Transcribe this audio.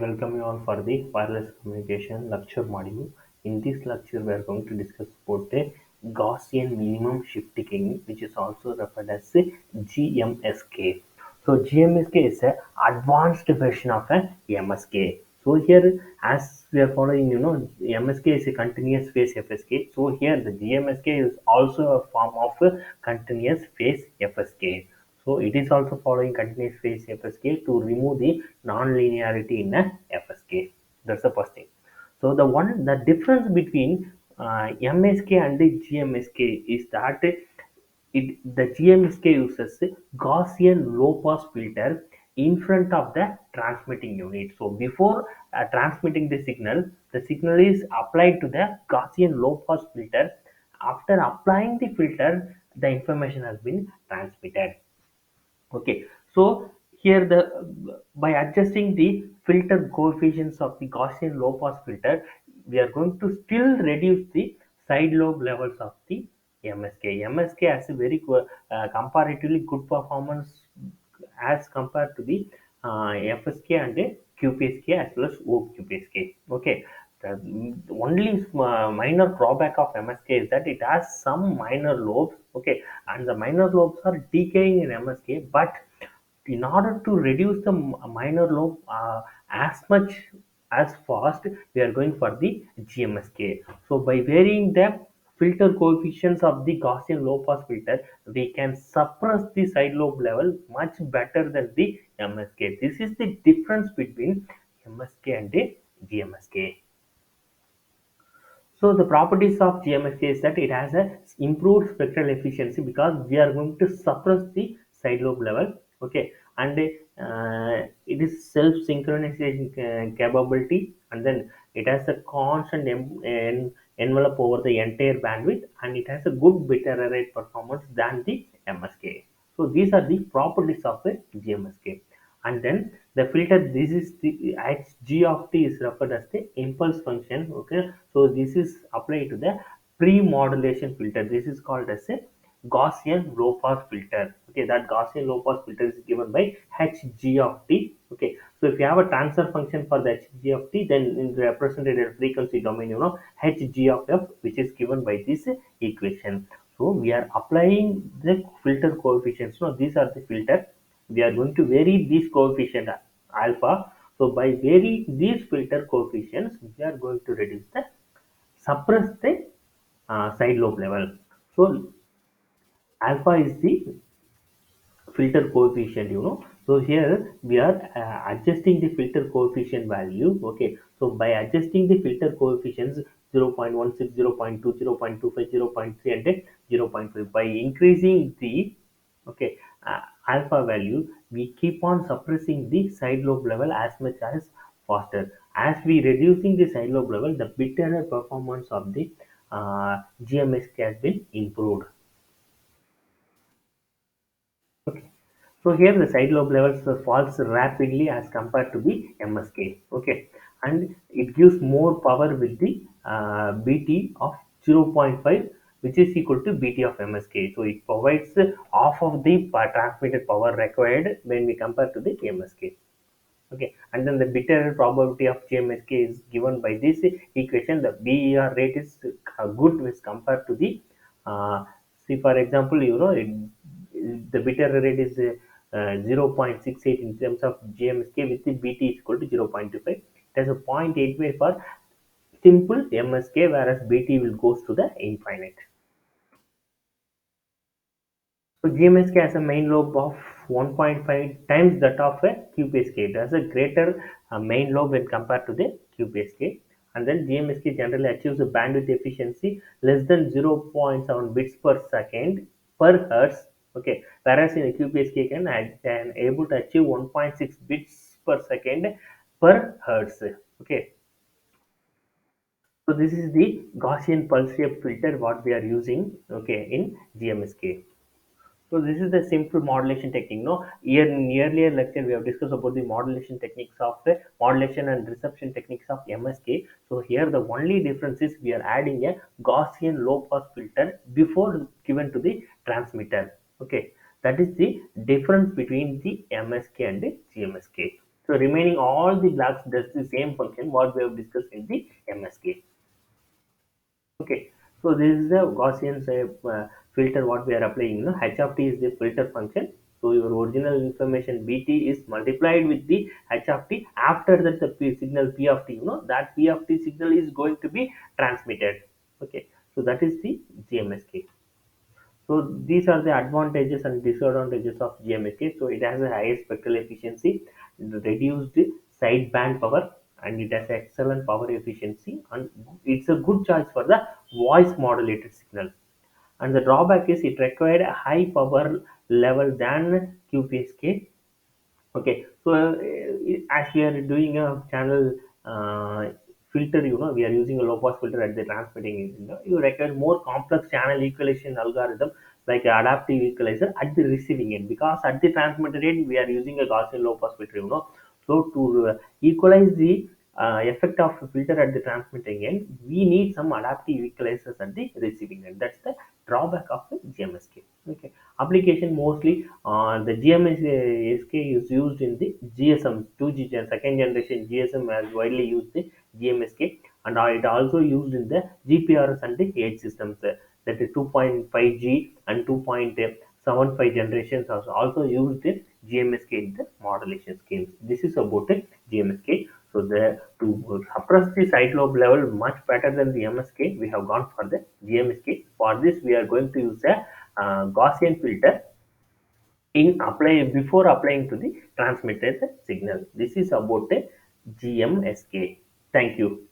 Welcome you all for the wireless communication lecture module. In this lecture, we are going to discuss about the Gaussian minimum shift keying, which is also referred as the GMSK. So GMSK is a advanced version of an MSK. So here, as we are following, MSK is a continuous phase FSK. So here, the GMSK is also a form of a continuous phase FSK. So it is also following continuous phase FSK to remove the non-linearity in a FSK. That's the first thing. So the difference between MSK and the GMSK is that the GMSK uses Gaussian low pass filter in front of the transmitting unit. So before transmitting the signal is applied to the Gaussian low pass filter. After applying the filter, the information has been transmitted. Okay, so here by adjusting the filter coefficients of the Gaussian low pass filter, we are going to still reduce the side lobe levels of the MSK. MSK has a very comparatively good performance as compared to the FSK and the QPSK as well as OQPSK. Okay, the only minor drawback of MSK is that it has some minor lobes. Okay, and the minor lobes are decaying in MSK, but in order to reduce the minor lobe as much as fast, we are going for the GMSK. So by varying the filter coefficients of the Gaussian low pass filter, we can suppress the side lobe level much better than the MSK. This is the difference between MSK and the GMSK. So the properties of GMSK is that it has a improved spectral efficiency because we are going to suppress the side lobe level. Okay, and it is self-synchronization capability, and then it has a constant envelope over the entire bandwidth, and it has a good bit error rate performance than the MSK. So these are the properties of the GMSK. And then the filter, this is the Hg of t is referred as the impulse function. Okay, so this is applied to the pre-modulation filter. This is called as a Gaussian low pass filter. Okay, that Gaussian low pass filter is given by Hg of t. Okay, so if you have a transfer function for the Hg of t, then in the represented frequency domain, Hg of f, which is given by this equation. So we are applying the filter coefficients. No, these are the filter. We are going to vary these coefficient alpha. So by varying these filter coefficients, we are going to reduce the suppress the side lobe level. So alpha is the filter coefficient, so here we are adjusting the filter coefficient value. Okay, so by adjusting the filter coefficients 0.16, 0.2, 0.25, 0.3 and 0.5, by increasing the okay alpha value, we keep on suppressing the side lobe level as much as faster. As we reducing the side lobe level, the bit error performance of the GMSK has been improved. Okay. So here the side lobe levels falls rapidly as compared to the MSK. Okay, and it gives more power with the BT of 0.5, which is equal to BT of MSK. So it provides half of the transmitted power required when we compare to the MSK. Okay, and then the bit error probability of GMSK is given by this equation. The BER rate is good as compared to the see, for example, the bit error rate is 0.68 in terms of GMSK, with the BT is equal to 0.25. It has a 0.85 for simple MSK, whereas BT will goes to the infinite. So GMSK has a main lobe of 1.5 times that of a QPSK. It has a greater main lobe when compared to the QPSK. And then GMSK generally achieves a bandwidth efficiency less than 0.7 bits per second per hertz. Okay, whereas in a QPSK can able to achieve 1.6 bits per second per hertz. Okay, so this is the Gaussian pulse shape filter what we are using. Okay, in GMSK. So this is the simple modulation technique. No, here in earlier lecture we have discussed about the modulation techniques of the modulation and reception techniques of MSK. So here the only difference is we are adding a Gaussian low pass filter before given to the transmitter. Okay, that is the difference between the MSK and the GMSK. So remaining all the blocks does the same function what we have discussed in the MSK. Okay, so this is the Gaussian filter what we are applying. H of t is the filter function. So your original information bt is multiplied with the h of t. After that, the signal p of t. That p of t signal is going to be transmitted. Okay, so that is the GMSK. So these are the advantages and disadvantages of GMSK. So it has a higher spectral efficiency, reduced sideband power, and it has excellent power efficiency, and it's a good choice for the voice modulated signal. And the drawback is it required a high power level than QPSK. Okay, so as we are doing a channel filter, we are using a low pass filter at the transmitting end. You require more complex channel equalization algorithm like adaptive equalizer at the receiving end, because at the transmitter end we are using a Gaussian low pass filter. So to equalize the effect of a filter at the transmitting end, we need some adaptive equalizers at the receiving end. That's the drawback of the GMSK. Okay, application mostly the GMSK is used in the GSM 2G second generation GSM has widely used the GMSK, and it also used in the GPRS and the H systems. That is 2.5G and 2.75 generations are also used in GMSK in the modulation schemes. This is about the GMSK. So the to suppress the side lobe level much better than the MSK, we have gone for the GMSK. For this, we are going to use a Gaussian filter in apply before applying to the transmitted signal. This is about the GMSK. Thank you.